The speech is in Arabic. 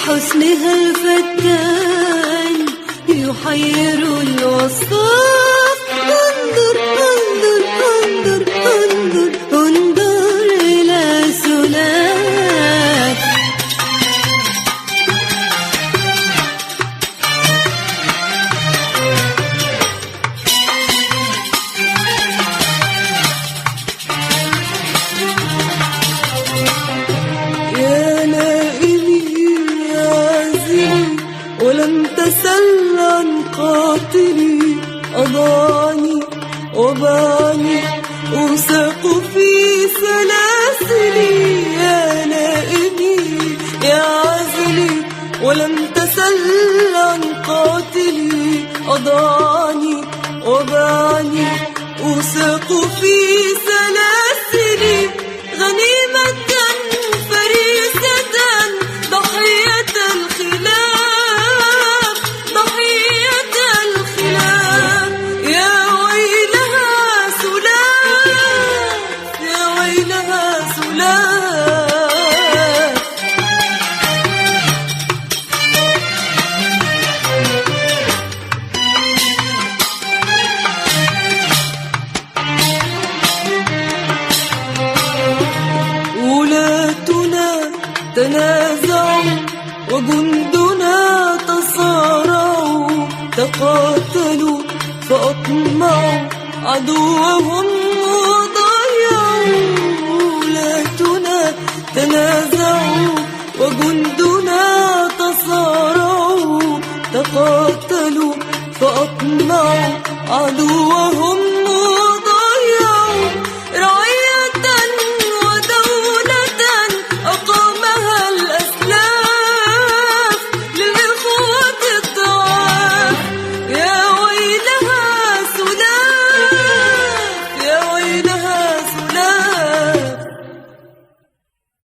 حسنها الفتان يحير الوصاف. انظر انظر انظر انظر انظر إلى سناك. يا نائمي يا عازلي ولم تسل عن قاتلي، أضاعني وباعني أوثق في سلاسلي. يا نائمي يا عازلي ولم تسل عن قاتلي، أضاعني وباعني أوثق في سلاسلي. غنيمة فريسة ضحية الخلاف، ضحية الخلاف. يا ويلها سلاف، يا ويلها سلاف. ولاتنا تنازعوا وجندنا تصارعوا، تقاتلوا فأطمعوا عدوهم وضيعوا. ولاتنا تنازعوا وجندنا تصارعوا، تقاتلوا فأطمعوا عدوهم